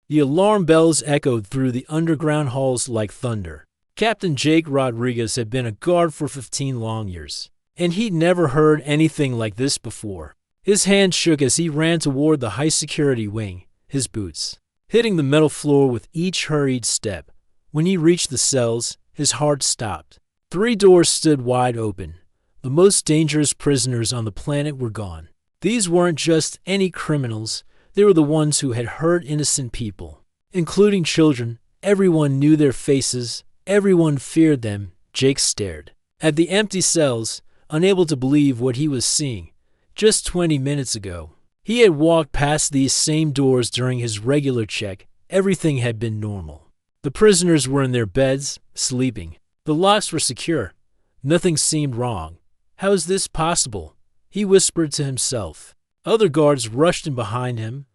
The alarm bells echoed through the underground halls like thunder. Captain Jake Rodriguez had been a guard for 15 long years, and he'd never heard anything like this before. His hand shook as he ran toward the high-security wing, his boots hitting the metal floor with each hurried step. When he reached the cells, his heart stopped. 3 doors stood wide open. The most dangerous prisoners on the planet were gone. These weren't just any criminals. They were the ones who had hurt innocent people, including children. Everyone knew their faces. Everyone feared them. Jake stared at the empty cells, unable to believe what he was seeing. Just 20 minutes ago, he had walked past these same doors during his regular check. Everything had been normal. The prisoners were in their beds, sleeping. The locks were secure. Nothing seemed wrong. How is this possible? He whispered to himself. Other guards rushed in behind him.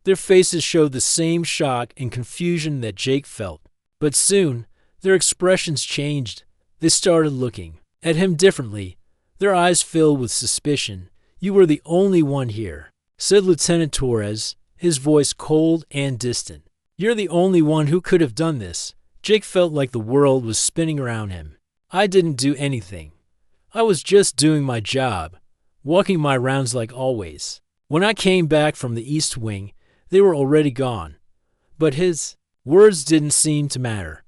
Their faces showed the same shock and confusion that Jake felt. But soon, their expressions changed. They started looking at him differently. Their eyes filled with suspicion. "You were the only one here," said Lieutenant Torres, his voice cold and distant. "You're the only one who could have done this." Jake felt like the world was spinning around him. "I didn't do anything. I was just doing my job, walking my rounds like always. When I came back from the East Wing, they were already gone." But his words didn't seem to matter.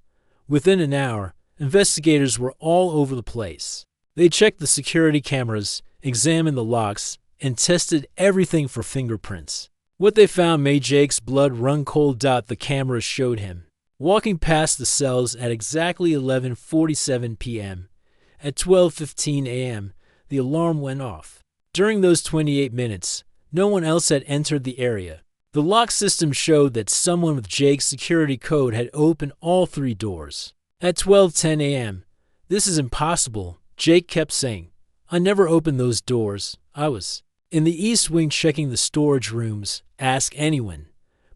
Within an hour, investigators were all over the place. They checked the security cameras, examined the locks, and tested everything for fingerprints. What they found made Jake's blood run cold. The cameras showed him walking past the cells at exactly 11:47 p.m. At 12:15 a.m., the alarm went off. During those 28 minutes, no one else had entered the area. The lock system showed that someone with Jake's security code had opened all 3 doors. At 12:10 a.m., "This is impossible," Jake kept saying. "I never opened those doors. I was in the East Wing checking the storage rooms. Ask anyone."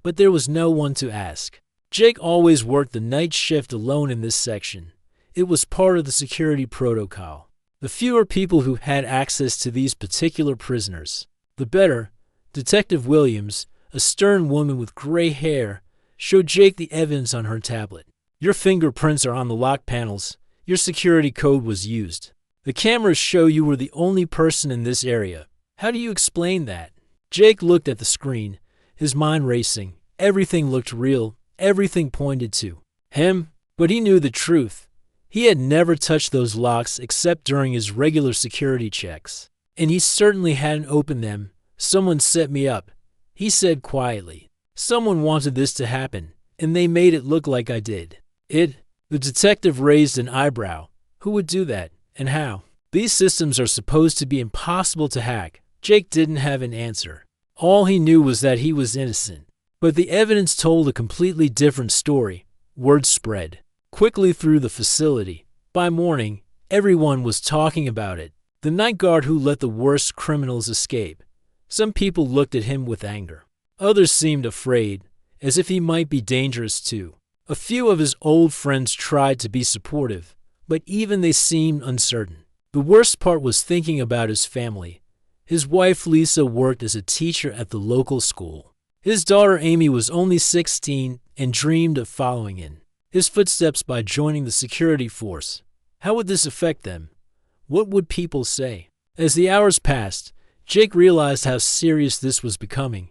But there was no one to ask. Jake always worked the night shift alone in this section. It was part of the security protocol. The fewer people who had access to these particular prisoners, the better. Detective Williams, a stern woman with gray hair, showed Jake the evidence on her tablet. "Your fingerprints are on the lock panels. Your security code was used. The cameras show you were the only person in this area. How do you explain that?" Jake looked at the screen, his mind racing. Everything looked real. Everything pointed to him. But he knew the truth. He had never touched those locks except during his regular security checks. And he certainly hadn't opened them. "Someone set me up," he said quietly. "Someone wanted this to happen, and they made it look like I did it." The detective raised an eyebrow. "Who would do that, and how?" "These systems are supposed to be impossible to hack." Jake didn't have an answer. All he knew was that he was innocent. But the evidence told a completely different story. Word spread quickly through the facility. By morning, everyone was talking about it. The night guard who let the worst criminals escape. Some people looked at him with anger. Others seemed afraid, as if he might be dangerous too. A few of his old friends tried to be supportive, but even they seemed uncertain. The worst part was thinking about his family. His wife Lisa worked as a teacher at the local school. His daughter Amy was only 16 and dreamed of following in his footsteps by joining the security force. How would this affect them? What would people say? As the hours passed, Jake realized how serious this was becoming.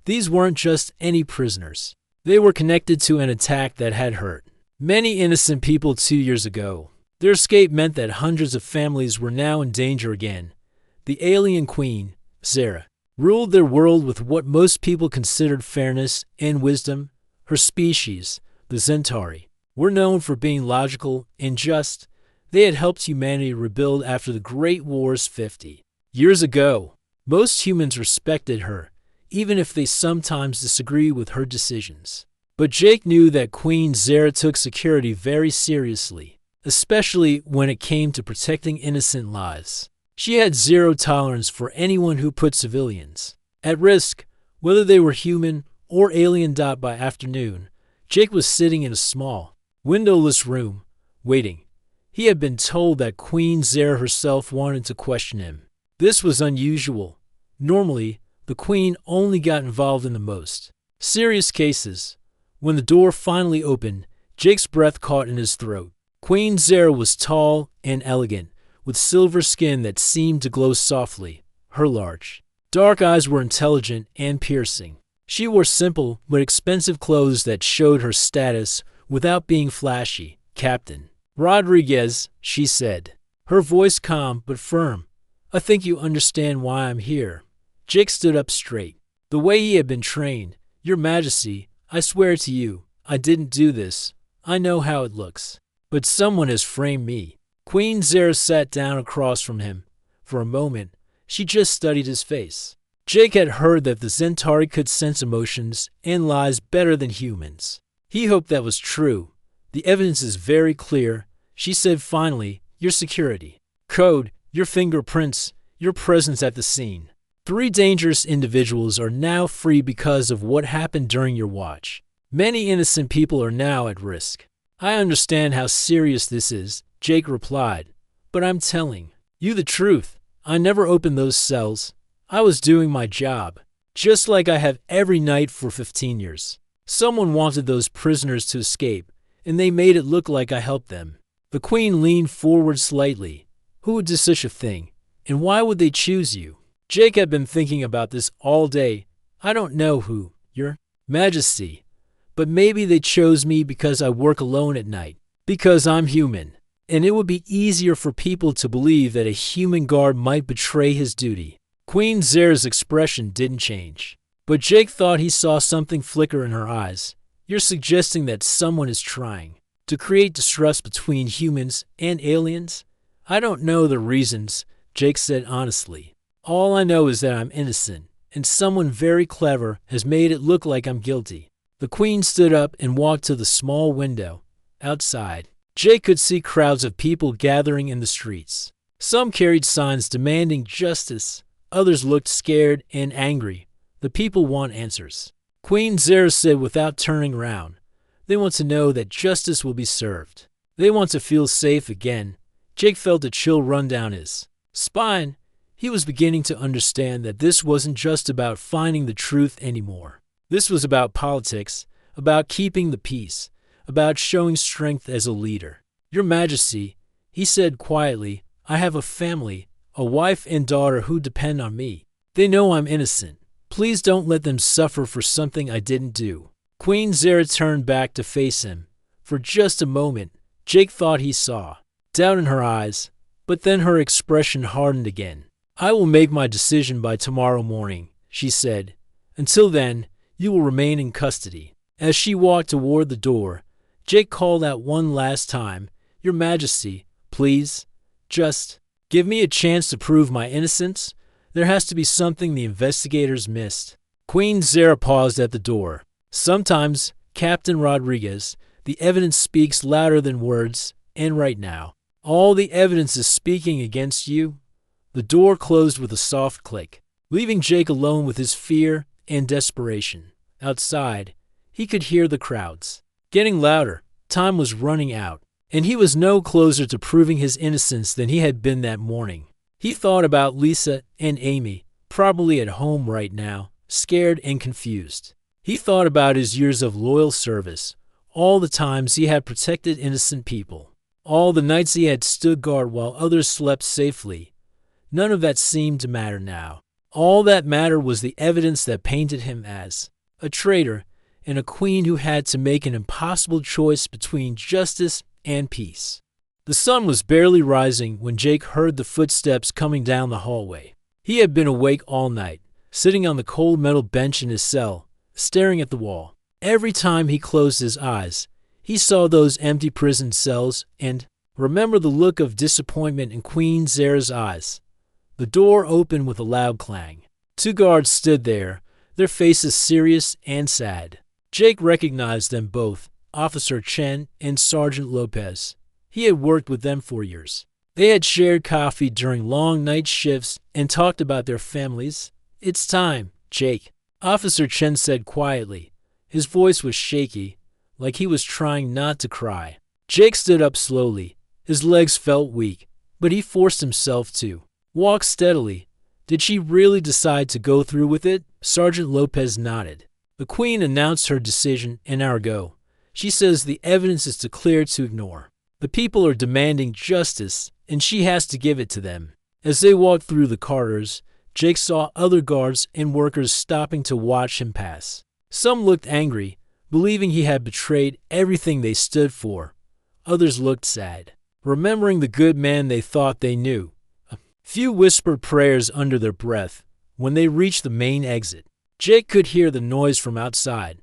These weren't just any prisoners. They were connected to an attack that had hurt many innocent people 2 years ago. Their escape meant that hundreds of families were now in danger again. The alien queen, Zara, ruled their world with what most people considered fairness and wisdom. Her species, the Centauri, were known for being logical and just. They had helped humanity rebuild after the Great Wars 50 years ago. Most humans respected her, even if they sometimes disagreed with her decisions. But Jake knew that Queen Zara took security very seriously, especially when it came to protecting innocent lives. She had zero tolerance for anyone who put civilians at risk, whether they were human or alien. By afternoon, Jake was sitting in a small, windowless room, waiting. He had been told that Queen Zara herself wanted to question him. This was unusual. Normally, the Queen only got involved in the most serious cases, When the door finally opened, Jake's breath caught in his throat. Queen Zara was tall and elegant, with silver skin that seemed to glow softly. Her large, dark eyes were intelligent and piercing. She wore simple but expensive clothes that showed her status without being flashy. "Captain Rodriguez," she said, her voice calm but firm. "I think you understand why I'm here." Jake stood up straight, the way he had been trained. "Your Majesty, I swear to you, I didn't do this. I know how it looks. But someone has framed me." Queen Zara sat down across from him. For a moment, she just studied his face. Jake had heard that the Centauri could sense emotions and lies better than humans. He hoped that was true. "The evidence is very clear," she said finally. "Your security code, your fingerprints, your presence at the scene. 3 dangerous individuals are now free because of what happened during your watch. Many innocent people are now at risk." "I understand how serious this is," Jake replied, "but I'm telling you the truth. I never opened those cells. I was doing my job, just like I have every night for 15 years. Someone wanted those prisoners to escape, and they made it look like I helped them." The Queen leaned forward slightly. "Who would do such a thing? And why would they choose you?" Jake had been thinking about this all day. "I don't know who, Your Majesty, but maybe they chose me because I work alone at night, because I'm human, and it would be easier for people to believe that a human guard might betray his duty." Queen Zara's expression didn't change, but Jake thought he saw something flicker in her eyes. "You're suggesting that someone is trying to create distrust between humans and aliens?" "I don't know the reasons," Jake said honestly. "All I know is that I'm innocent, and someone very clever has made it look like I'm guilty." The Queen stood up and walked to the small window. Outside, Jake could see crowds of people gathering in the streets. Some carried signs demanding justice. Others looked scared and angry. "The people want answers," Queen Zara said without turning around. "They want to know that justice will be served. They want to feel safe again." Jake felt a chill run down his spine. He was beginning to understand that this wasn't just about finding the truth anymore. This was about politics, about keeping the peace, about showing strength as a leader. "Your Majesty," he said quietly, "I have a family, a wife and daughter who depend on me. They know I'm innocent. Please don't let them suffer for something I didn't do." Queen Zara turned back to face him. For just a moment, Jake thought he saw doubt in her eyes, but then her expression hardened again. "I will make my decision by tomorrow morning," she said. "Until then, you will remain in custody." As she walked toward the door, Jake called out one last time, "Your Majesty, please, just give me a chance to prove my innocence. There has to be something the investigators missed." Queen Zara paused at the door. "Sometimes, Captain Rodriguez, the evidence speaks louder than words, and right now, all the evidence is speaking against you." The door closed with a soft click, leaving Jake alone with his fear and desperation. Outside, he could hear the crowds getting louder. Time was running out, and he was no closer to proving his innocence than he had been that morning. He thought about Lisa and Amy, probably at home right now, scared and confused. He thought about his years of loyal service, all the times he had protected innocent people, all the nights he had stood guard while others slept safely. None of that seemed to matter now. All that mattered was the evidence that painted him as a traitor and a queen who had to make an impossible choice between justice and peace. The sun was barely rising when Jake heard the footsteps coming down the hallway. He had been awake all night, sitting on the cold metal bench in his cell, staring at the wall. Every time he closed his eyes, he saw those empty prison cells and remembered the look of disappointment in Queen Zara's eyes. The door opened with a loud clang. 2 guards stood there, their faces serious and sad. Jake recognized them both, Officer Chen and Sergeant Lopez. He had worked with them for years. They had shared coffee during long night shifts and talked about their families. "It's time, Jake," Officer Chen said quietly. His voice was shaky, like he was trying not to cry. Jake stood up slowly. His legs felt weak, but he forced himself to walk steadily. "Did she really decide to go through with it?" Sergeant Lopez nodded. The Queen announced her decision an hour ago. She says the evidence is too clear to ignore. The people are demanding justice, and she has to give it to them. As they walked through the corridors, Jake saw other guards and workers stopping to watch him pass. Some looked angry, believing he had betrayed everything they stood for. Others looked sad, remembering the good man they thought they knew. A few whispered prayers under their breath. When they reached the main exit, Jake could hear the noise from outside.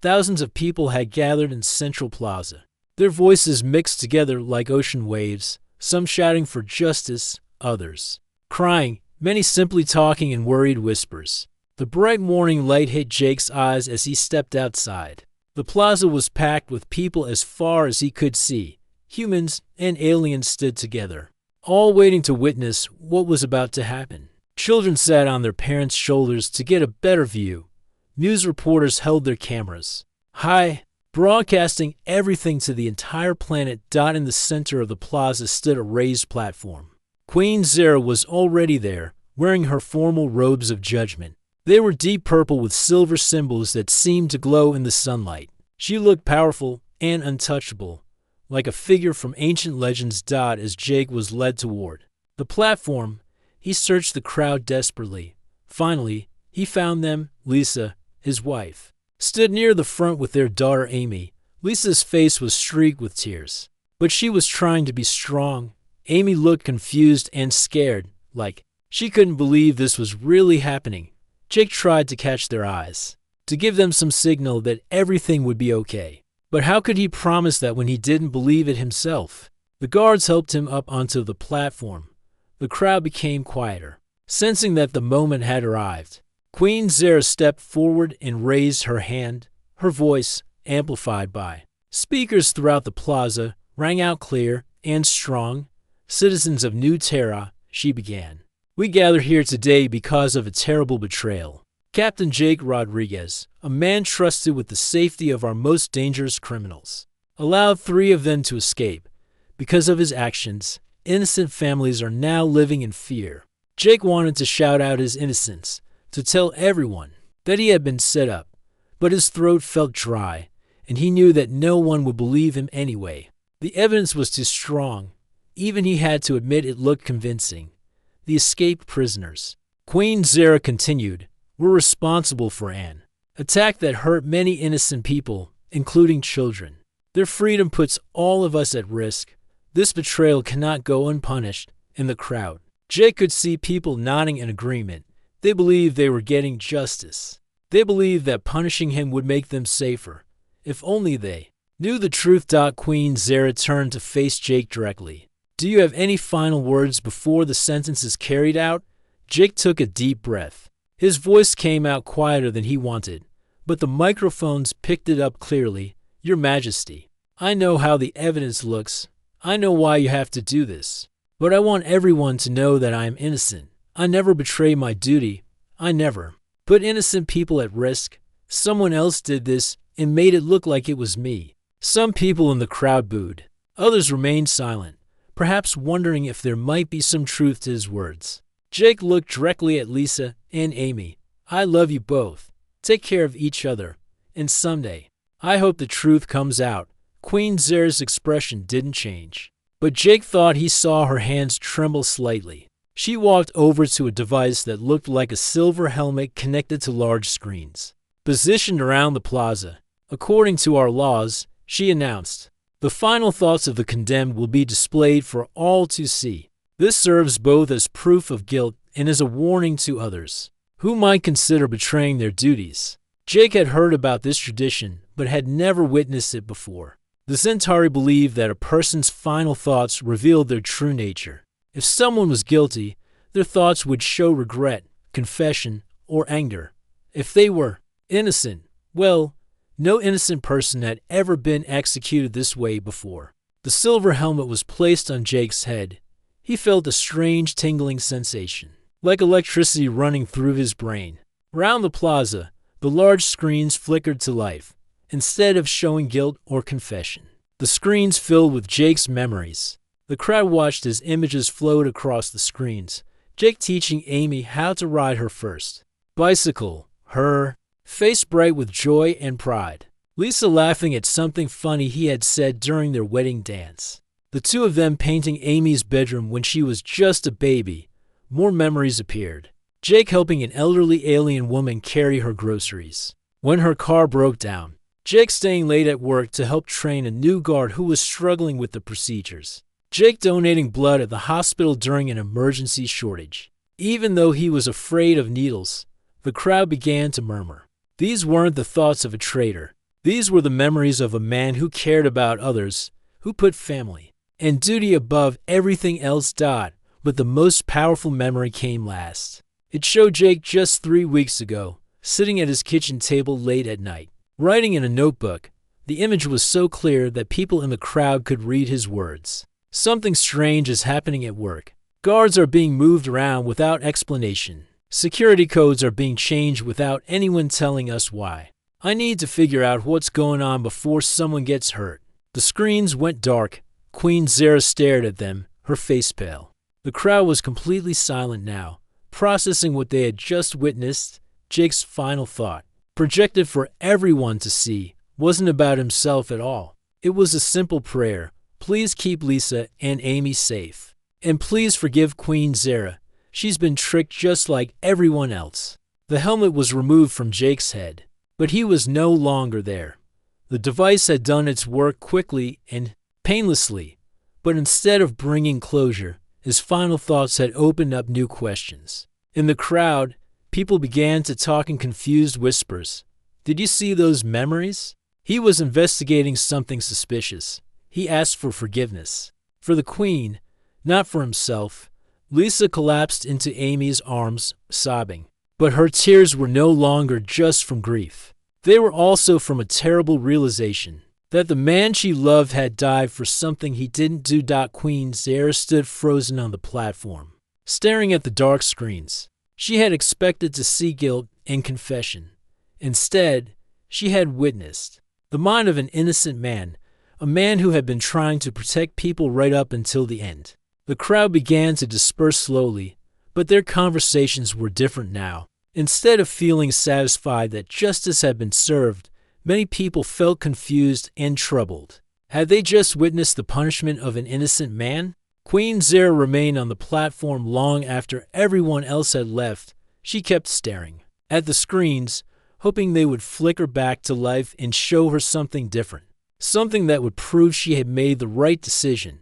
Thousands of people had gathered in Central Plaza. Their voices mixed together like ocean waves, some shouting for justice, others crying, many simply talking in worried whispers. The bright morning light hit Jake's eyes as he stepped outside. The plaza was packed with people as far as he could see. Humans and aliens stood together, all waiting to witness what was about to happen. Children sat on their parents' shoulders to get a better view. News reporters held their cameras high, broadcasting everything to the entire planet. In the center of the plaza stood a raised platform. Queen Zera was already there, wearing her formal robes of judgment. They were deep purple with silver symbols that seemed to glow in the sunlight. She looked powerful and untouchable, like a figure from ancient legends. As Jake was led toward the platform, he searched the crowd desperately. Finally, he found them. Lisa, his wife, stood near the front with their daughter Amy. Lisa's face was streaked with tears, but she was trying to be strong. Amy looked confused and scared, like she couldn't believe this was really happening. Jake tried to catch their eyes, to give them some signal that everything would be okay. But how could he promise that when he didn't believe it himself? The guards helped him up onto the platform. The crowd became quieter, sensing that the moment had arrived. Queen Zera stepped forward and raised her hand. Her voice, amplified by speakers throughout the plaza, rang out clear and strong. Citizens of New Terra, she began. We gather here today because of a terrible betrayal. Captain Jake Rodriguez, a man trusted with the safety of our most dangerous criminals, allowed 3 of them to escape. Because of his actions, innocent families are now living in fear. Jake wanted to shout out his innocence, to tell everyone that he had been set up, but his throat felt dry, and he knew that no one would believe him anyway. The evidence was too strong. Even he had to admit it looked convincing. The escaped prisoners, Queen Zera continued, were responsible for an attack that hurt many innocent people, including children. Their freedom puts all of us at risk. This betrayal cannot go unpunished. In the crowd, Jake could see people nodding in agreement. They believed they were getting justice. They believed that punishing him would make them safer. If only they knew the truth. Queen Zera turned to face Jake directly. Do you have any final words before the sentence is carried out? Jake took a deep breath. His voice came out quieter than he wanted, but the microphones picked it up clearly. Your Majesty, I know how the evidence looks. I know why you have to do this. But I want everyone to know that I am innocent. I never betray my duty. I never put innocent people at risk. Someone else did this and made it look like it was me. Some people in the crowd booed. Others remained silent, perhaps wondering if there might be some truth to his words. Jake looked directly at Lisa and Amy. I love you both. Take care of each other. And someday, I hope the truth comes out. Queen Zera's expression didn't change, but Jake thought he saw her hands tremble slightly. She walked over to a device that looked like a silver helmet connected to large screens, positioned around the plaza. According to our laws, she announced, the final thoughts of the condemned will be displayed for all to see. This serves both as proof of guilt and as a warning to others who might consider betraying their duties. Jake had heard about this tradition, but had never witnessed it before. The Centauri believed that a person's final thoughts revealed their true nature. If someone was guilty, their thoughts would show regret, confession, or anger. If they were innocent, well, no innocent person had ever been executed this way before. The silver helmet was placed on Jake's head. He felt a strange tingling sensation, like electricity running through his brain. Around the plaza, the large screens flickered to life. Instead of showing guilt or confession, the screens filled with Jake's memories. The crowd watched as images flowed across the screens. Jake teaching Amy how to ride her first bicycle, her face bright with joy and pride. Lisa laughing at something funny he had said during their wedding dance. The two of them painting Amy's bedroom when she was just a baby. More memories appeared. Jake helping an elderly alien woman carry her groceries when her car broke down. Jake staying late at work to help train a new guard who was struggling with the procedures. Jake donating blood at the hospital during an emergency shortage. Even though he was afraid of needles, the crowd began to murmur. These weren't the thoughts of a traitor. These were the memories of a man who cared about others, who put family and duty above everything else. But the most powerful memory came last. It showed Jake just 3 weeks ago, sitting at his kitchen table late at night, writing in a notebook. The image was so clear that people in the crowd could read his words. Something strange is happening at work. Guards are being moved around without explanation. Security codes are being changed without anyone telling us why. I need to figure out what's going on before someone gets hurt. The screens went dark. Queen Zera stared at them, her face pale. The crowd was completely silent now, processing what they had just witnessed. Jake's final thought, projected for everyone to see, wasn't about himself at all. It was a simple prayer. Please keep Lisa and Amy safe. And please forgive Queen Zera. She's been tricked just like everyone else. The helmet was removed from Jake's head, but he was no longer there. The device had done its work quickly and painlessly, but instead of bringing closure, his final thoughts had opened up new questions. In the crowd, people began to talk in confused whispers. Did you see those memories? He was investigating something suspicious. He asked for forgiveness. For the Queen, not for himself. Lisa collapsed into Amy's arms, sobbing. But her tears were no longer just from grief. They were also from a terrible realization that the man she loved had died for something he didn't do. Queen Zera stood frozen on the platform, staring at the dark screens. She had expected to see guilt and confession. Instead, she had witnessed the mind of an innocent man, a man who had been trying to protect people right up until the end. The crowd began to disperse slowly, but their conversations were different now. Instead of feeling satisfied that justice had been served, many people felt confused and troubled. Had they just witnessed the punishment of an innocent man? Queen Zera remained on the platform long after everyone else had left. She kept staring at the screens, hoping they would flicker back to life and show her something different, something that would prove she had made the right decision.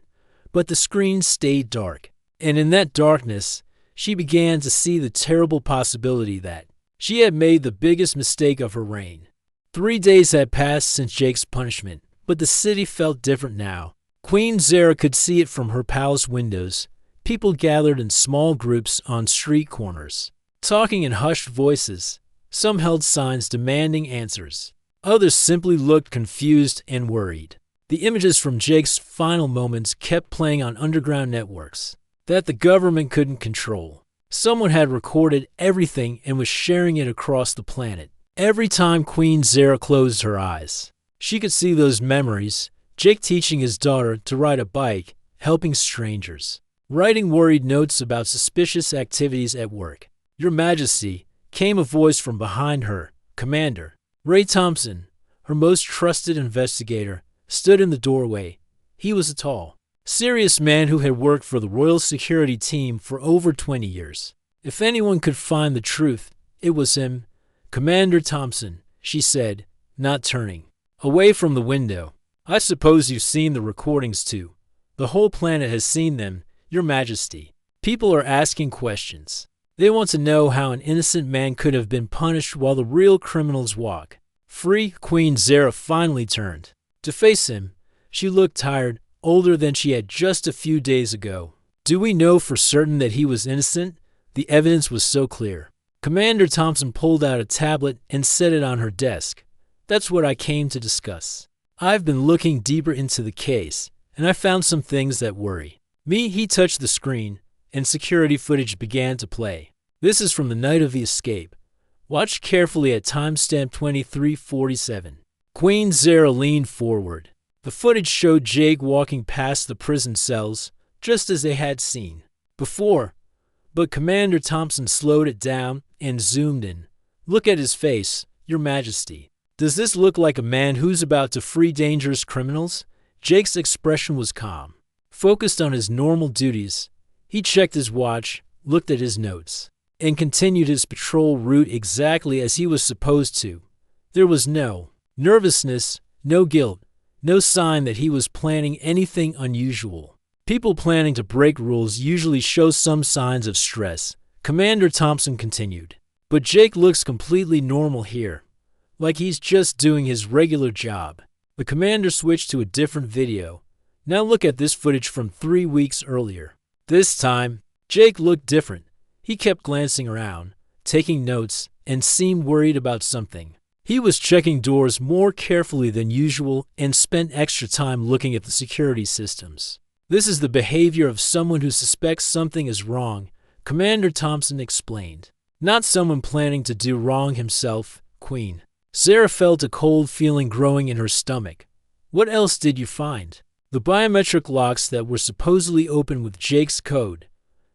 But the screens stayed dark, and in that darkness, she began to see the terrible possibility that she had made the biggest mistake of her reign. 3 days had passed since Jake's punishment, but the city felt different now. Queen Zera could see it from her palace windows. People gathered in small groups on street corners, talking in hushed voices. Some held signs demanding answers. Others simply looked confused and worried. The images from Jake's final moments kept playing on underground networks that the government couldn't control. Someone had recorded everything and was sharing it across the planet. Every time Queen Zera closed her eyes, she could see those memories. Jake teaching his daughter to ride a bike, helping strangers, writing worried notes about suspicious activities at work. Your Majesty, came a voice from behind her. Commander Ray Thompson, her most trusted investigator, stood in the doorway. He was a tall, serious man who had worked for the Royal Security Team for over 20 years. If anyone could find the truth, it was him. Commander Thompson, she said, not turning away from the window. I suppose you've seen the recordings too. The whole planet has seen them, Your Majesty. People are asking questions. They want to know how an innocent man could have been punished while the real criminals walk free. Queen Zera finally turned to face him. She looked tired, older than she had just a few days ago. Do we know for certain that he was innocent? The evidence was so clear. Commander Thompson pulled out a tablet and set it on her desk. That's what I came to discuss. I've been looking deeper into the case, and I found some things that worry me. He touched the screen, and security footage began to play. This is from the night of the escape. Watch carefully at timestamp 2347. Queen Zera leaned forward. The footage showed Jake walking past the prison cells, just as they had seen before. But Commander Thompson slowed it down and zoomed in. Look at his face, Your Majesty. Does this look like a man who's about to free dangerous criminals? Jake's expression was calm. Focused on his normal duties, he checked his watch, looked at his notes, and continued his patrol route exactly as he was supposed to. There was no nervousness, no guilt, no sign that he was planning anything unusual. People planning to break rules usually show some signs of stress, Commander Thompson continued. But Jake looks completely normal here, like he's just doing his regular job. The commander switched to a different video. Now look at this footage from 3 weeks earlier. This time, Jake looked different. He kept glancing around, taking notes, and seemed worried about something. He was checking doors more carefully than usual and spent extra time looking at the security systems. This is the behavior of someone who suspects something is wrong, Commander Thompson explained. Not someone planning to do wrong himself, Queen. Sarah felt a cold feeling growing in her stomach. What else did you find? The biometric locks that were supposedly open with Jake's code.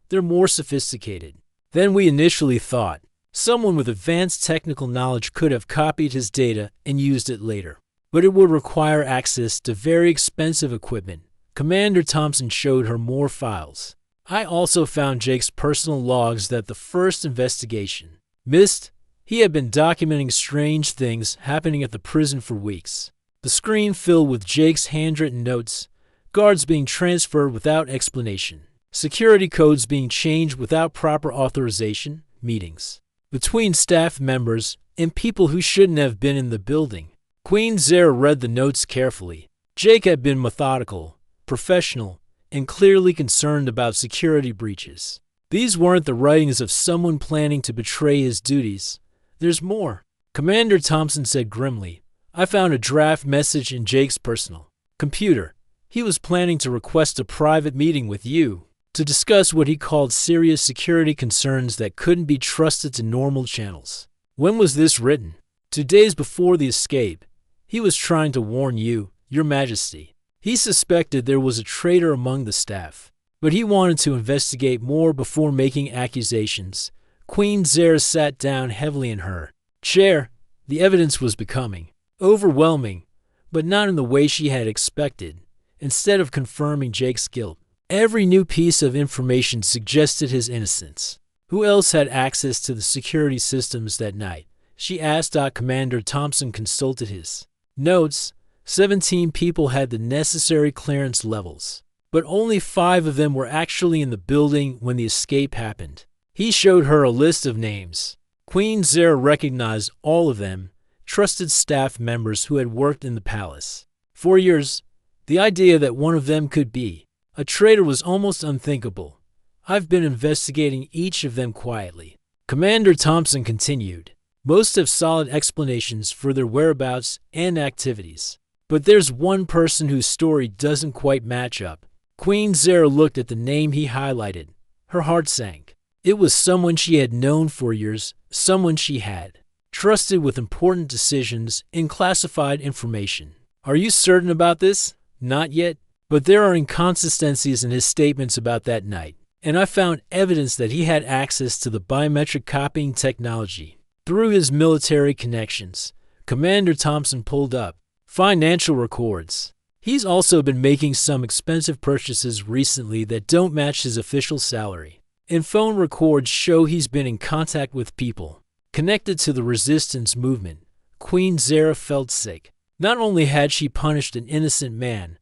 They're more sophisticated than we initially thought. Someone with advanced technical knowledge could have copied his data and used it later. But it would require access to very expensive equipment. Commander Thompson showed her more files. I also found Jake's personal logs that the first investigation missed. He had been documenting strange things happening at the prison for weeks. The screen filled with Jake's handwritten notes, guards being transferred without explanation, security codes being changed without proper authorization, meetings between staff members and people who shouldn't have been in the building. Queen Zara read the notes carefully. Jake had been methodical, professional, and clearly concerned about security breaches. These weren't the writings of someone planning to betray his duties. There's more. Commander Thompson said grimly. I found a draft message in Jake's personal computer. He was planning to request a private meeting with you to discuss what he called serious security concerns that couldn't be trusted to normal channels. When was this written? 2 days before the escape. He was trying to warn you, Your Majesty. He suspected there was a traitor among the staff, but he wanted to investigate more before making accusations. Queen Zara sat down heavily in her chair. The evidence was becoming overwhelming, but not in the way she had expected. Instead of confirming Jake's guilt, every new piece of information suggested his innocence. Who else had access to the security systems that night? She asked. Commander Thompson consulted his notes. 17 people had the necessary clearance levels, but only 5 of them were actually in the building when the escape happened. He showed her a list of names. Queen Zara recognized all of them, trusted staff members who had worked in the palace for years. The idea that one of them could be a traitor was almost unthinkable. I've been investigating each of them quietly. Commander Thompson continued. Most have solid explanations for their whereabouts and activities. But there's one person whose story doesn't quite match up. Queen Zara looked at the name he highlighted. Her heart sank. It was someone she had known for years, someone she had trusted with important decisions and classified information. Are you certain about this? Not yet. But there are inconsistencies in his statements about that night, and I found evidence that he had access to the biometric copying technology through his military connections. Commander Thompson pulled up financial records. He's also been making some expensive purchases recently that don't match his official salary. And phone records show he's been in contact with people connected to the resistance movement. Queen Zara felt sick. Not only had she punished an innocent man,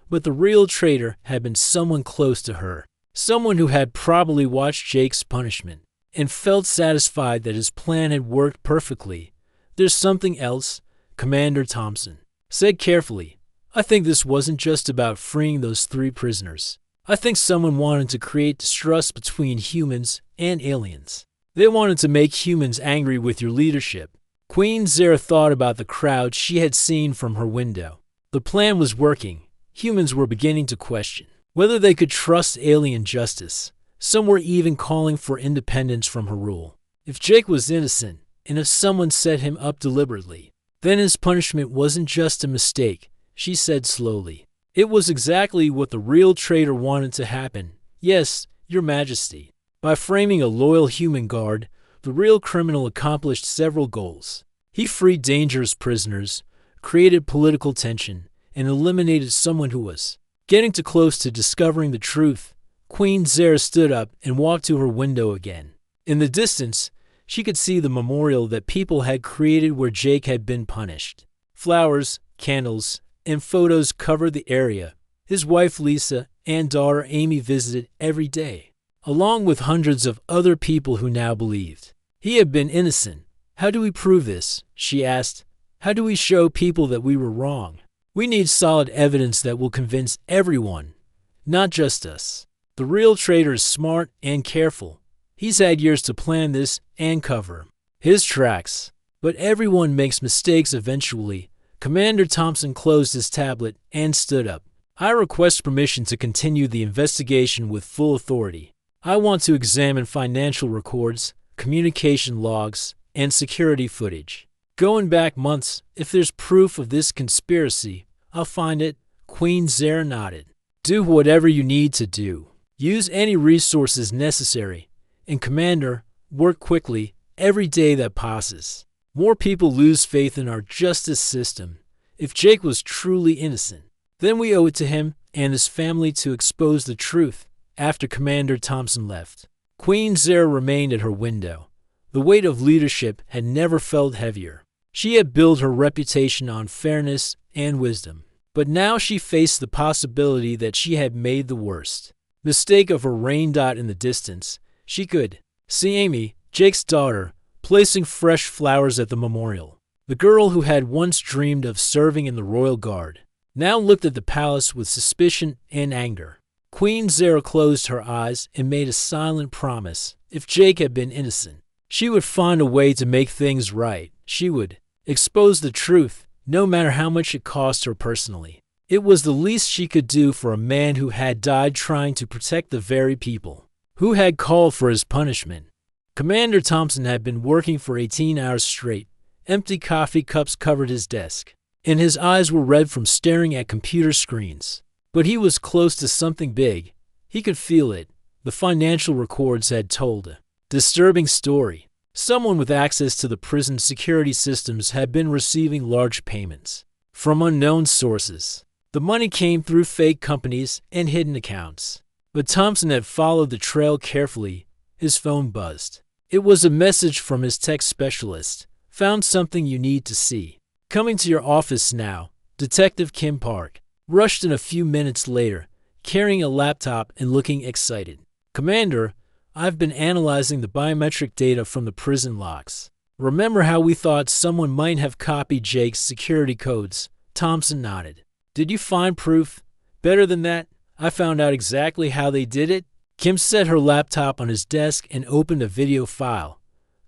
but the real traitor had been someone close to her, someone who had probably watched Jake's punishment and felt satisfied that his plan had worked perfectly. There's something else, Commander Thompson said carefully. I think this wasn't just about freeing those 3 prisoners. I think someone wanted to create distrust between humans and aliens. They wanted to make humans angry with your leadership. Queen Zara thought about the crowd she had seen from her window. The plan was working. Humans were beginning to question whether they could trust alien justice. Some were even calling for independence from her rule. If Jake was innocent, and if someone set him up deliberately, then his punishment wasn't just a mistake, she said slowly. It was exactly what the real traitor wanted to happen. Yes, Your Majesty. By framing a loyal human guard, the real criminal accomplished several goals. He freed dangerous prisoners, created political tension, and eliminated someone who was getting too close to discovering the truth. Queen Zara stood up and walked to her window again. In the distance, she could see the memorial that people had created where Jake had been punished. Flowers, candles, and photos covered the area. His wife Lisa and daughter Amy visited every day, along with hundreds of other people who now believed he had been innocent. "How do we prove this?" she asked. "How do we show people that we were wrong? We need solid evidence that will convince everyone, not just us." The real traitor is smart and careful. He's had years to plan this and cover his tracks. But everyone makes mistakes eventually. Commander Thompson closed his tablet and stood up. "I request permission to continue the investigation with full authority. I want to examine financial records, communication logs, and security footage. Going back months, if there's proof of this conspiracy, I'll find it." Queen Zara nodded. "Do whatever you need to do. Use any resources necessary. And Commander, work quickly every day that passes. More people lose faith in our justice system. If Jake was truly innocent, then we owe it to him and his family to expose the truth." After Commander Thompson left, Queen Zara remained at her window. The weight of leadership had never felt heavier. She had built her reputation on fairness and wisdom. But now she faced the possibility that she had made the worst mistake of her rain dot in the distance. She could see Amy, Jake's daughter, placing fresh flowers at the memorial. The girl who had once dreamed of serving in the Royal Guard now looked at the palace with suspicion and anger. Queen Zara closed her eyes and made a silent promise. If Jake had been innocent, she would find a way to make things right. She would expose the truth, no matter how much it cost her personally. It was the least she could do for a man who had died trying to protect the very people who had called for his punishment. Commander Thompson had been working for 18 hours straight. Empty coffee cups covered his desk, and his eyes were red from staring at computer screens. But he was close to something big. He could feel it. The financial records had told a disturbing story. Someone with access to the prison security systems had been receiving large payments from unknown sources. The money came through fake companies and hidden accounts. But Thompson had followed the trail carefully. His phone buzzed. It was a message from his tech specialist. "Found something you need to see. Coming to your office now." Detective Kim Park rushed in a few minutes later, carrying a laptop and looking excited. "Commander, I've been analyzing the biometric data from the prison logs. Remember how we thought someone might have copied Jake's security codes?" Thompson nodded. "Did you find proof? Better than that, I found out exactly how they did it." Kim set her laptop on his desk and opened a video file.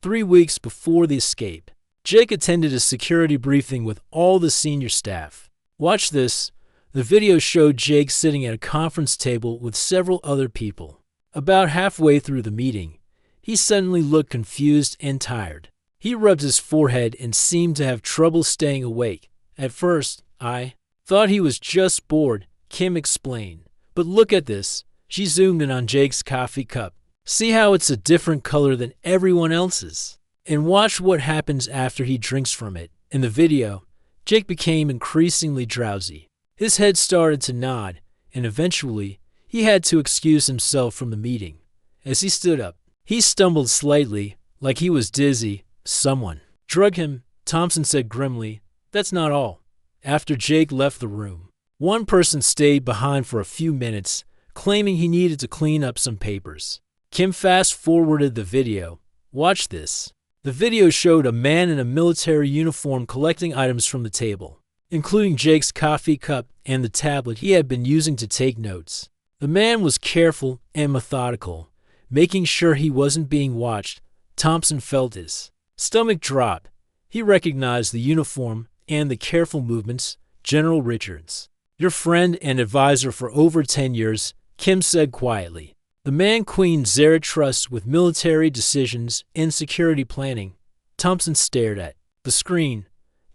3 weeks before the escape, Jake attended a security briefing with all the senior staff. "Watch this." The video showed Jake sitting at a conference table with several other people. About halfway through the meeting, he suddenly looked confused and tired. He rubbed his forehead and seemed to have trouble staying awake. "At first, I thought he was just bored," Kim explained. "But look at this." She zoomed in on Jake's coffee cup. "See how it's a different color than everyone else's? And watch what happens after he drinks from it." In the video, Jake became increasingly drowsy. His head started to nod, and eventually, he had to excuse himself from the meeting. As he stood up, he stumbled slightly, like he was dizzy. "Someone drug him," Thompson said grimly. "That's not all." After Jake left the room, one person stayed behind for a few minutes, claiming he needed to clean up some papers. Kim fast-forwarded the video. "Watch this." The video showed a man in a military uniform collecting items from the table, including Jake's coffee cup and the tablet he had been using to take notes. The man was careful and methodical, making sure he wasn't being watched. Thompson felt his stomach drop. He recognized the uniform and the careful movements. "General Richards, your friend and advisor for over 10 years, Kim said quietly. "The man Queen Zara trusts with military decisions and security planning." Thompson stared at the screen.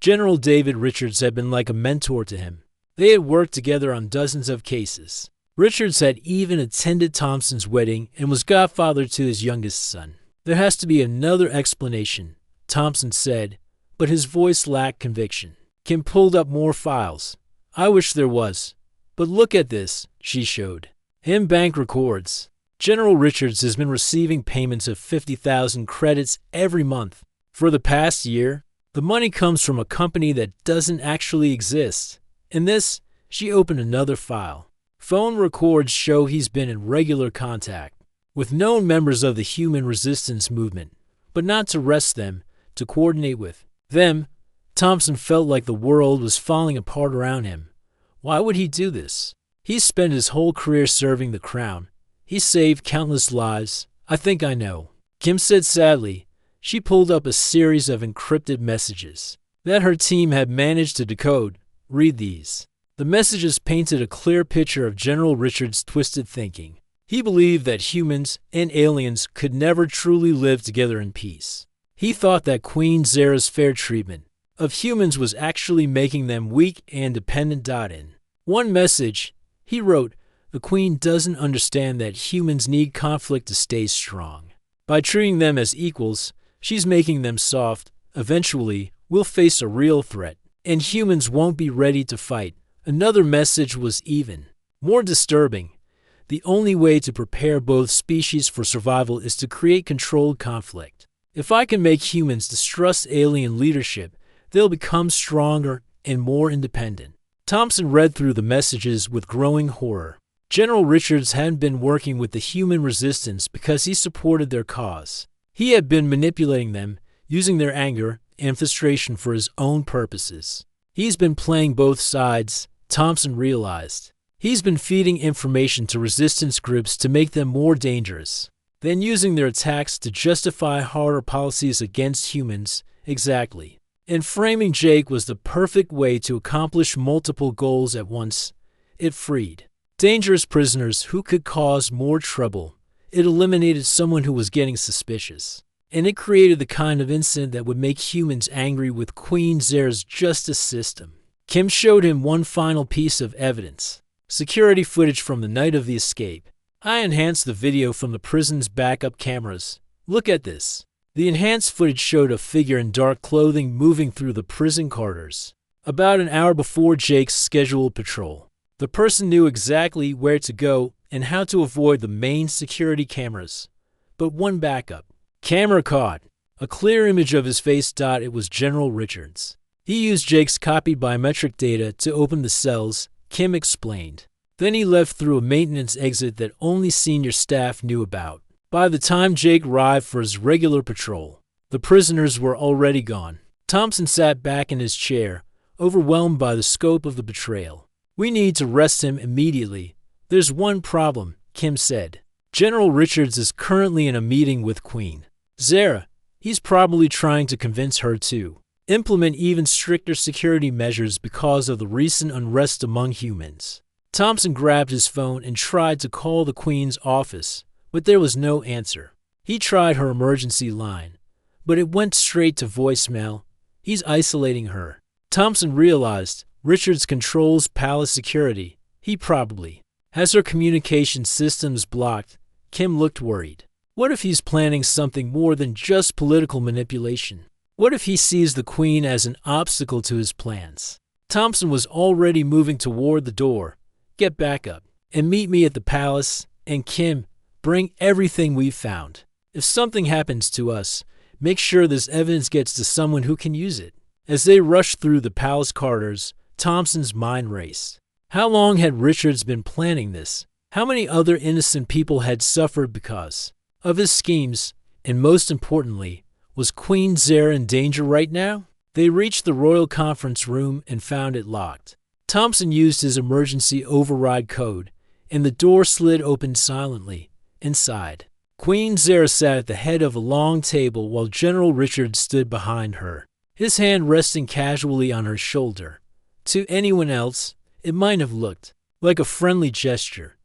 General David Richards had been like a mentor to him. They had worked together on dozens of cases. Richards had even attended Thompson's wedding and was godfather to his youngest son. "There has to be another explanation," Thompson said, but his voice lacked conviction. Kim pulled up more files. I wish there was. But look at this, she showed. In-bank records. General Richards has been receiving payments of 50,000 credits every month. For the past year, the money comes from a company that doesn't actually exist. In this, she opened another file. Phone records show he's been in regular contact with known members of the human resistance movement, but not to arrest them, to coordinate with them. Thompson felt like the world was falling apart around him. Why would he do this? He's spent his whole career serving the Crown. He saved countless lives. I think I know, Kim said sadly. She pulled up a series of encrypted messages that her team had managed to decode. Read these. The messages painted a clear picture of General Richards' twisted thinking. He believed that humans and aliens could never truly live together in peace. He thought that Queen Zara's fair treatment of humans was actually making them weak and dependent. In one message, he wrote, "The Queen doesn't understand that humans need conflict to stay strong. By treating them as equals, she's making them soft. Eventually, we'll face a real threat, and humans won't be ready to fight." Another message was even more disturbing. The only way to prepare both species for survival is to create controlled conflict. If I can make humans distrust alien leadership, they'll become stronger and more independent. Thompson read through the messages with growing horror. General Richards hadn't been working with the human resistance because he supported their cause. He had been manipulating them, using their anger and frustration for his own purposes. He's been playing both sides, Thompson realized. He's been feeding information to resistance groups to make them more dangerous, then using their attacks to justify harder policies against humans. Exactly. And framing Jake was the perfect way to accomplish multiple goals at once. It freed dangerous prisoners who could cause more trouble. It eliminated someone who was getting suspicious. And it created the kind of incident that would make humans angry with Queen Zara's justice system. Kim showed him one final piece of evidence. Security footage from the night of the escape. I enhanced the video from the prison's backup cameras. Look at this. The enhanced footage showed a figure in dark clothing moving through the prison corridors. About an hour before Jake's scheduled patrol. The person knew exactly where to go and how to avoid the main security cameras. But one backup camera caught a clear image of his face. It was General Richards. He used Jake's copied biometric data to open the cells, Kim explained. Then he left through a maintenance exit that only senior staff knew about. By the time Jake arrived for his regular patrol, the prisoners were already gone. Thompson sat back in his chair, overwhelmed by the scope of the betrayal. We need to arrest him immediately. There's one problem, Kim said. General Richards is currently in a meeting with Queen Zara. He's probably trying to convince her to implement even stricter security measures because of the recent unrest among humans. Thompson grabbed his phone and tried to call the Queen's office, but there was no answer. He tried her emergency line, but it went straight to voicemail. He's isolating her. Thompson realized Richards controls palace security. He probably has her communication systems blocked. Kim looked worried. What if he's planning something more than just political manipulation? What if he sees the Queen as an obstacle to his plans? Thompson was already moving toward the door. Get back up and meet me at the palace. And Kim, bring everything we've found. If something happens to us, make sure this evidence gets to someone who can use it. As they rushed through the palace corridors, Thompson's mind raced. How long had Richards been planning this? How many other innocent people had suffered because of his schemes? And most importantly, was Queen Zara in danger right now? They reached the royal conference room and found it locked. Thompson used his emergency override code, and the door slid open silently. Inside, Queen Zara sat at the head of a long table while General Richards stood behind her, his hand resting casually on her shoulder. To anyone else, it might have looked like a friendly gesture,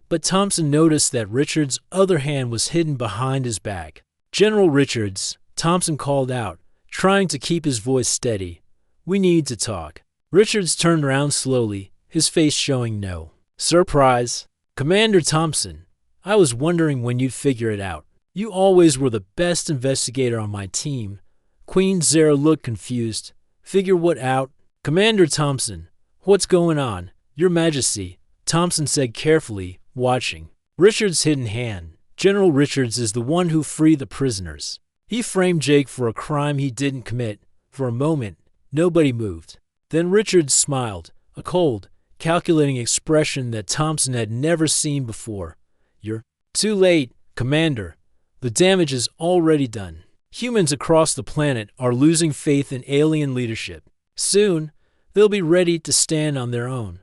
but Thompson noticed that Richards' other hand was hidden behind his back. General Richards, Thompson called out, trying to keep his voice steady. We need to talk. Richards turned around slowly, his face showing no surprise. Commander Thompson, I was wondering when you'd figure it out. You always were the best investigator on my team. Queen Zara looked confused. Figure what out? Commander Thompson, what's going on? Your Majesty, Thompson said carefully, watching Richard's hidden hand. General Richards is the one who freed the prisoners. He framed Jake for a crime he didn't commit. For a moment, nobody moved. Then Richards smiled, a cold, calculating expression that Thompson had never seen before. You're too late, Commander. The damage is already done. Humans across the planet are losing faith in alien leadership. Soon, they'll be ready to stand on their own,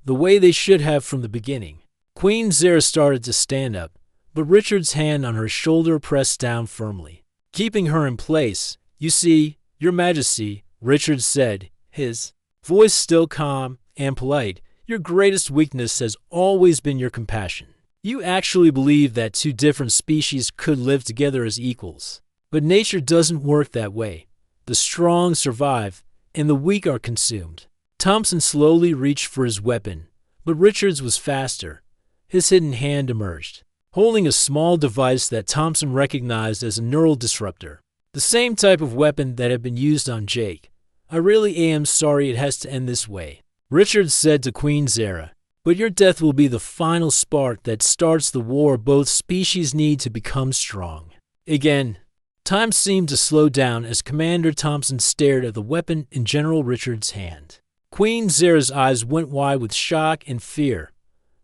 the way they should have from the beginning. Queen Zara started to stand up, but Richard's hand on her shoulder pressed down firmly, keeping her in place. You see, Your Majesty, Richard said, his voice still calm and polite, your greatest weakness has always been your compassion. You actually believe that two different species could live together as equals. But nature doesn't work that way. The strong survive, and the weak are consumed. Thompson slowly reached for his weapon, but Richards was faster. His hidden hand emerged, holding a small device that Thompson recognized as a neural disruptor. The same type of weapon that had been used on Jake. I really am sorry it has to end this way, Richards said to Queen Zara. But your death will be the final spark that starts the war both species need to become strong. Again, time seemed to slow down as Commander Thompson stared at the weapon in General Richards' hand. Queen Zara's eyes went wide with shock and fear.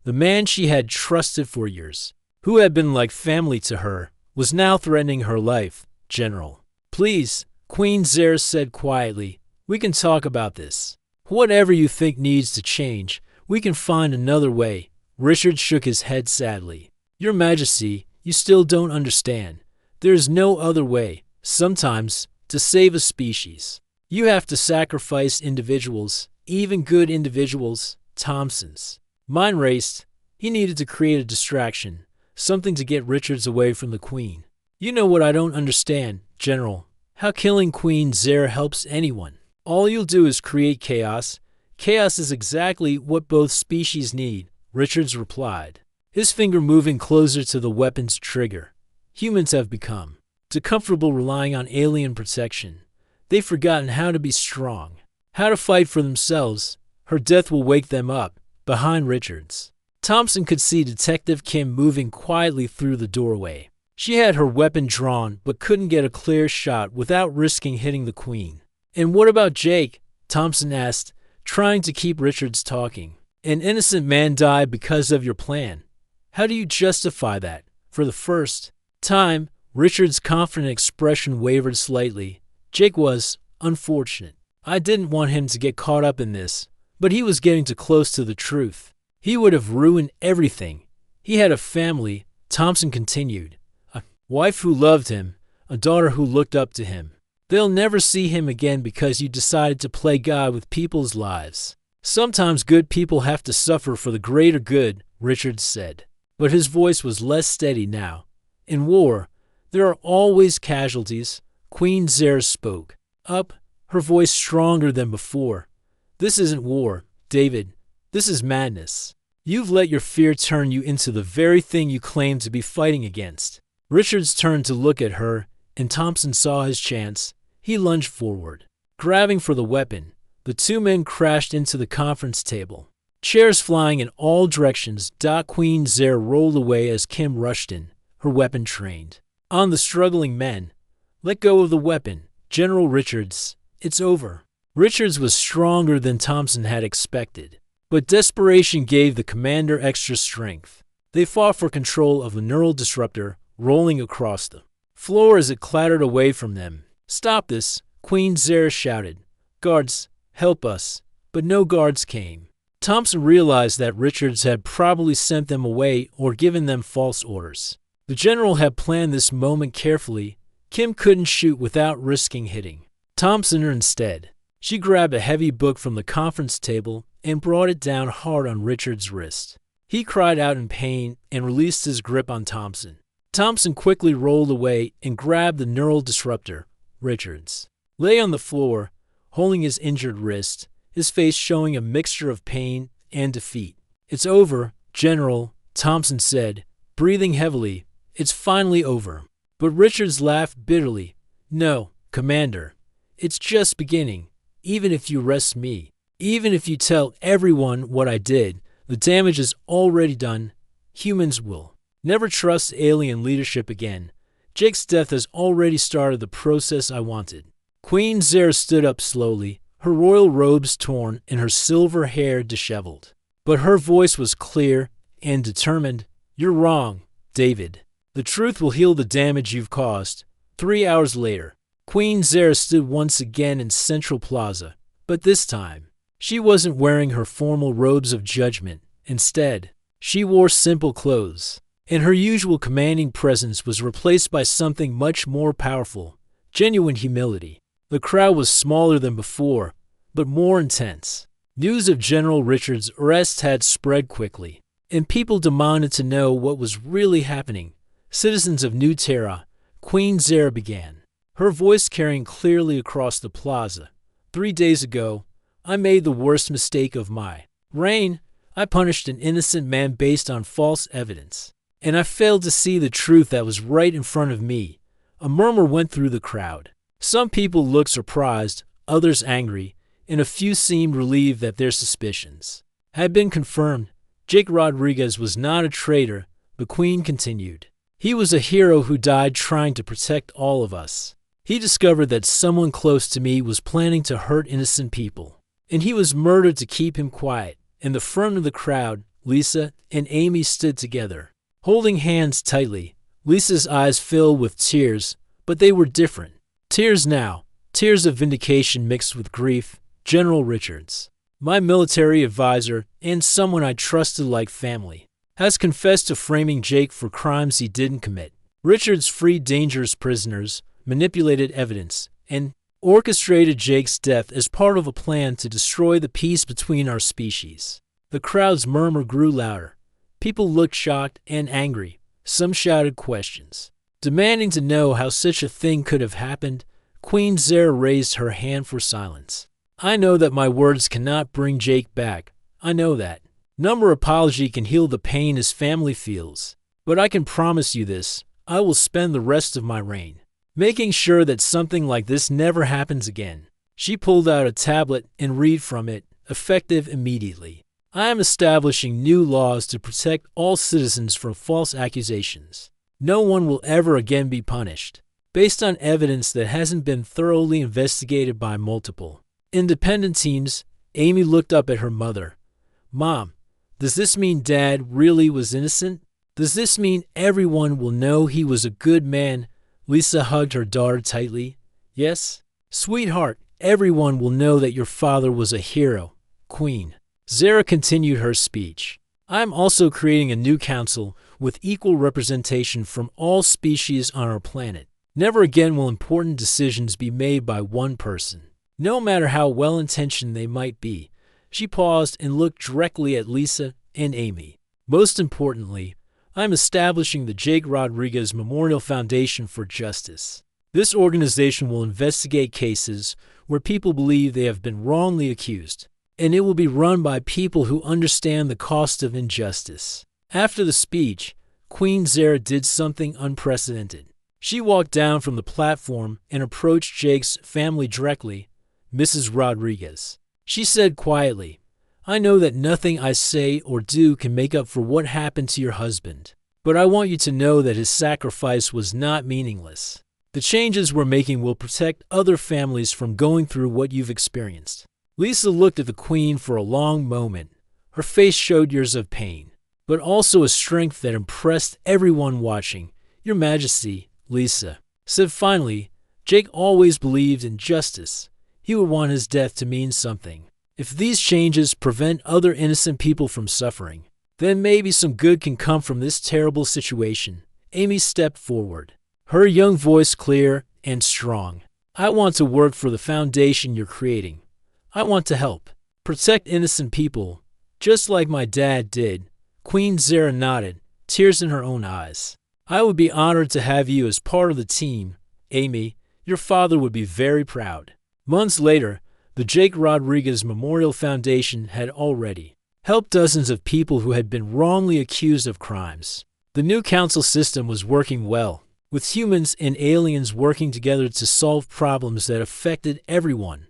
The man she had trusted for years, who had been like family to her, was now threatening her life. General, please, Queen Zara said quietly, we can talk about this. Whatever you think needs to change, we can find another way. Richard shook his head sadly. Your Majesty, you still don't understand. There is no other way, sometimes, to save a species. You have to sacrifice individuals, even good individuals. Thompson's mind raced. He needed to create a distraction, something to get Richards away from the Queen. You know what I don't understand, General? How killing Queen Zara helps anyone. All you'll do is create chaos. Chaos is exactly what both species need, Richards replied, his finger moving closer to the weapon's trigger. Humans have become too comfortable relying on alien protection. They've forgotten how to be strong, how to fight for themselves. Her death will wake them up. Behind Richards, Thompson could see Detective Kim moving quietly through the doorway. She had her weapon drawn but couldn't get a clear shot without risking hitting the Queen. And what about Jake? Thompson asked, trying to keep Richards talking. An innocent man died because of your plan. How do you justify that? For the first time, Richards' confident expression wavered slightly. Jake was unfortunate. I didn't want him to get caught up in this, but he was getting too close to the truth. He would have ruined everything. He had a family, Thompson continued, a wife who loved him, a daughter who looked up to him. They'll never see him again because you decided to play God with people's lives. Sometimes good people have to suffer for the greater good, Richards said. But his voice was less steady now. In war, there are always casualties. Queen Zara spoke up, her voice stronger than before. This isn't war, David. This is madness. You've let your fear turn you into the very thing you claim to be fighting against. Richards turned to look at her, and Thompson saw his chance. He lunged forward, grabbing for the weapon. The two men crashed into the conference table, chairs flying in all directions. Queen Zara rolled away as Kim rushed in, her weapon trained on the struggling men. Let go of the weapon, General Richards. It's over. Richards was stronger than Thompson had expected, but desperation gave the commander extra strength. They fought for control of the neural disruptor, rolling across the floor as it clattered away from them. Stop this, Queen Zara shouted. Guards, help us. But no guards came. Thompson realized that Richards had probably sent them away or given them false orders. The general had planned this moment carefully. Kim couldn't shoot without risking hitting Thompson instead. She grabbed a heavy book from the conference table and brought it down hard on Richards' wrist. He cried out in pain and released his grip on Thompson. Thompson quickly rolled away and grabbed the neural disruptor. Richards lay on the floor, holding his injured wrist, his face showing a mixture of pain and defeat. It's over, General, Thompson said, breathing heavily. It's finally over. But Richards laughed bitterly. No, Commander, it's just beginning. Even if you arrest me, even if you tell everyone what I did, the damage is already done. Humans will never trust alien leadership again. Jake's death has already started the process I wanted. Queen Zera stood up slowly, her royal robes torn and her silver hair disheveled. But her voice was clear and determined. You're wrong, David. The truth will heal the damage you've caused. 3 hours later, Queen Zera stood once again in Central Plaza, but this time, she wasn't wearing her formal robes of judgment. Instead, she wore simple clothes, and her usual commanding presence was replaced by something much more powerful, genuine humility. The crowd was smaller than before, but more intense. News of General Richard's arrest had spread quickly, and people demanded to know what was really happening. Citizens of New Terra, Queen Zera began, her voice carrying clearly across the plaza. 3 days ago, I made the worst mistake of my reign. I punished an innocent man based on false evidence, and I failed to see the truth that was right in front of me. A murmur went through the crowd. Some people looked surprised, others angry, and a few seemed relieved that their suspicions had been confirmed. Jake Rodriguez was not a traitor, the Queen continued. He was a hero who died trying to protect all of us. He discovered that someone close to me was planning to hurt innocent people, and he was murdered to keep him quiet. In the front of the crowd, Lisa and Amy stood together, holding hands tightly. Lisa's eyes filled with tears, but they were different. Tears now, tears of vindication mixed with grief. General Richards, my military advisor and someone I trusted like family, has confessed to framing Jake for crimes he didn't commit. Richards freed dangerous prisoners, manipulated evidence, and orchestrated Jake's death as part of a plan to destroy the peace between our species. The crowd's murmur grew louder. People looked shocked and angry. Some shouted questions, demanding to know how such a thing could have happened. Queen Zera raised her hand for silence. I know that my words cannot bring Jake back. I know that. No apology can heal the pain his family feels. But I can promise you this, I will spend the rest of my reign making sure that something like this never happens again. She pulled out a tablet and read from it, effective immediately. I am establishing new laws to protect all citizens from false accusations. No one will ever again be punished, based on evidence that hasn't been thoroughly investigated by multiple independent teams. Amy looked up at her mother. Mom, does this mean Dad really was innocent? Does this mean everyone will know he was a good man? Lisa hugged her daughter tightly. Yes, sweetheart, everyone will know that your father was a hero. Queen Zera continued her speech. I am also creating a new council with equal representation from all species on our planet. Never again will important decisions be made by one person, no matter how well-intentioned they might be. She paused and looked directly at Lisa and Amy. Most importantly, I am establishing the Jake Rodriguez Memorial Foundation for Justice. This organization will investigate cases where people believe they have been wrongly accused, and it will be run by people who understand the cost of injustice. After the speech, Queen Zera did something unprecedented. She walked down from the platform and approached Jake's family directly. Mrs. Rodriguez, she said quietly, I know that nothing I say or do can make up for what happened to your husband, but I want you to know that his sacrifice was not meaningless. The changes we're making will protect other families from going through what you've experienced. Lisa looked at the Queen for a long moment. Her face showed years of pain, but also a strength that impressed everyone watching. Your Majesty, Lisa said finally, Jake always believed in justice. He would want his death to mean something. If these changes prevent other innocent people from suffering, then maybe some good can come from this terrible situation. Amy stepped forward, her young voice clear and strong. I want to work for the foundation you're creating. I want to help protect innocent people, just like my dad did. Queen Zera nodded, tears in her own eyes. I would be honored to have you as part of the team, Amy. Your father would be very proud. Months later, the Jake Rodriguez Memorial Foundation had already helped dozens of people who had been wrongly accused of crimes. The new council system was working well. with humans and aliens working together to solve problems that affected everyone.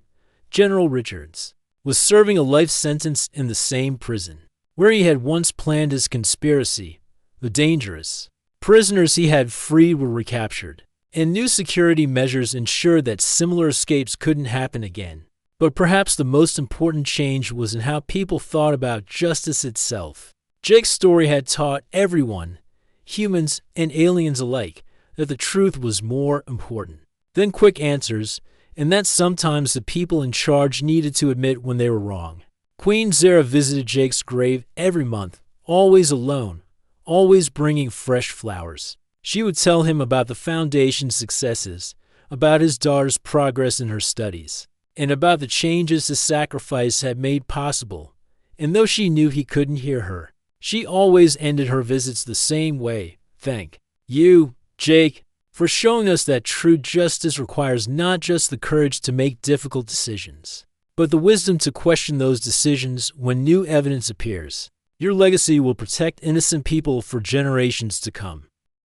General Richards was serving a life sentence in the same prison where he had once planned his conspiracy. The dangerous prisoners he had freed were recaptured, and new security measures ensured that similar escapes couldn't happen again. But perhaps the most important change was in how people thought about justice itself. Jake's story had taught everyone, humans and aliens alike, that the truth was more important than quick answers, and that sometimes the people in charge needed to admit when they were wrong. Queen Zara visited Jake's grave every month, always alone, always bringing fresh flowers. She would tell him about the Foundation's successes, about his daughter's progress in her studies, and about the changes his sacrifice had made possible. And though she knew he couldn't hear her, she always ended her visits the same way. Thank you, Jake, for showing us that true justice requires not just the courage to make difficult decisions, but the wisdom to question those decisions when new evidence appears. Your legacy will protect innocent people for generations to come.